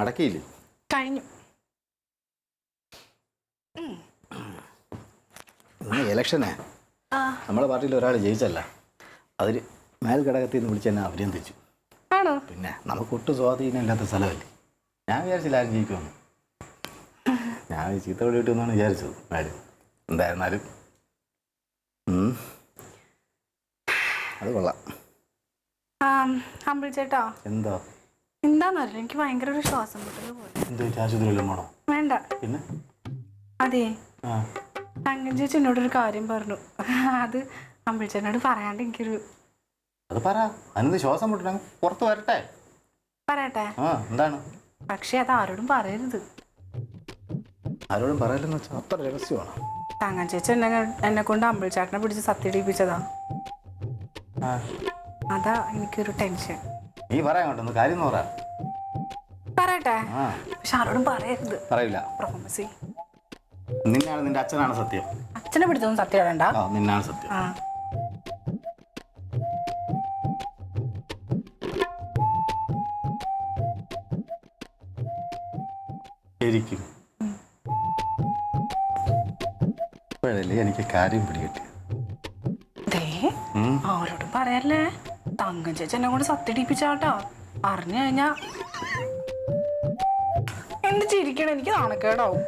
അടക്കിയില്ലേ? കഴിഞ്ഞു. ഇലക്ഷനെ നമ്മുടെ പാർട്ടിയിൽ ഒരാൾ ജയിച്ചല്ല, അതിൽ മേൽഘടകത്തിൽ നിന്ന് വിളിച്ച് എന്നെ അഭിനന്ദിച്ചു. ആണോ? പിന്നെ നമുക്ക് ഒട്ടും സ്വാധീനം ഇല്ലാത്ത സ്ഥലമല്ലേ. ഞാൻ വിചാരിച്ചില്ല ആരും ജയിക്കുമെന്ന്. ഞാൻ ചീത്ത വിളി കിട്ടുമെന്നാണ് വിചാരിച്ചത്. മേലും എന്തായിരുന്നാലും അത് കൊള്ളാം. അമ്പിളിച്ചേട്ടാ, എന്താന്നറിയില്ല, എനിക്ക് ഭയങ്കര ഒരു ശ്വാസം മുട്ടല് പോലെ. ആശുപത്രിയിലും പോണോ? വേണ്ട. പിന്നെ അതെ, തങ്കം ചേച്ചി എന്നോടൊരു കാര്യം പറഞ്ഞു. അത് അമ്പിളിച്ചേട്ടനോട് പറയാണ്ട് എനിക്കൊരു അത് പറ. അതിന് ശ്വാസം മുട്ടണം, പുറത്ത് വരട്ടെ. പറയട്ടെ? എന്താണ്? പക്ഷെ അത് ആരോടും പറയരുത്. ആരോടും പറയല്ലെന്ന് വെച്ചാൽ അത്ര രഹസ്യമാണ്. തങ്കം ചേച്ചി എന്നെ കൊണ്ട് അമ്പിളിച്ചേട്ടനെ പിടിച്ച് സത്യടിപ്പിച്ചതാ. അതാ എനിക്കൊരു ടെൻഷൻ. നീ പറയാൻ കാര്യം പറ. പറയട്ടെ? പക്ഷെ ആരോടും പറയരുത്. പറയില്ല. പ്രോമിസ്. നിന്നാണ്, നിന്റെ അച്ഛനാണ് സത്യം. അച്ഛനെ പിടിച്ചൊന്നും സത്യം വേണ്ട. നിന്നാണ് സത്യം. ശരിക്കും ഇപ്പോഴല്ലേ എനിക്ക് കാര്യം പിടികിട്ടി. ആരോടും പറയല്ലേ. തങ്കം ചേച്ചി എന്നെ കൊണ്ട് സത്യടിപ്പിച്ചാട്ടോ. അറിഞ്ഞു കഴിഞ്ഞാ എന്ത് ചിരിക്കണം, എനിക്ക് നാണക്കേടാവും.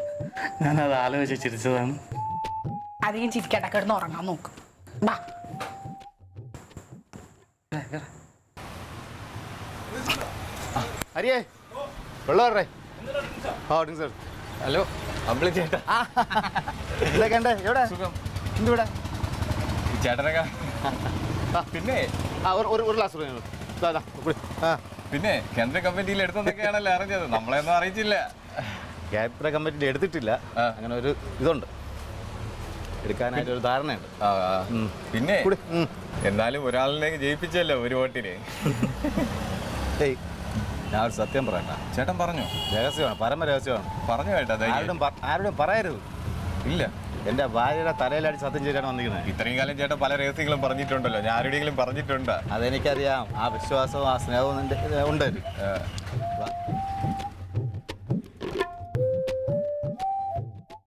ഞാനത് ആലോചിച്ച് ചിരിച്ചതാണ്. അധികം ചിരിക്കണ്ട, കിടന്ന് ഉറങ്ങാൻ നോക്കും. അരിയേ വെള്ളറേ. ഹലോ അമ്പിളി ചേട്ടാ, എവിടെ സുഖം. എന്തിവിടെ ചേട്ടനൊക്കെ പിന്നെ ഒരു ഗ്ലാസ് പിന്നെ കേന്ദ്ര കമ്മിറ്റിയിൽ എടുത്തെന്നൊക്കെയാണല്ലോ അറിഞ്ഞത്. നമ്മളെയൊന്നും അറിയിച്ചില്ല. കേന്ദ്ര കമ്മിറ്റിയിൽ എടുത്തിട്ടില്ല. അങ്ങനെ ഒരു ഇതുണ്ട്, എടുക്കാനായിട്ട് ഒരു ധാരണയുണ്ട്. പിന്നെ എന്നാലും ഒരാളിലേക്ക് ജയിപ്പിച്ചല്ലോ ഒരു വോട്ടിന്. ഞാൻ ഒരു സത്യം പറയണ്ട. ചേട്ടൻ പറഞ്ഞു. രഹസ്യമാണ്, പരമ രഹസ്യമാണ്. പറഞ്ഞു കേട്ടാ? ആരോടും പറയരുത്. ഇല്ല, എൻ്റെ ഭാര്യയുടെ തലയിലടി സത്യം ചെയ്താണ് വന്നിരിക്കുന്നത്. ഇത്രയും കാലം ചേട്ടൻ പല രഹസ്യങ്ങളും പറഞ്ഞിട്ടുണ്ടല്ലോ. ഞാൻ ആരുടെയെങ്കിലും പറഞ്ഞിട്ടുണ്ട്? അതെനിക്കറിയാം. ആ വിശ്വാസവും ആ സ്നേഹവും ഉണ്ട്.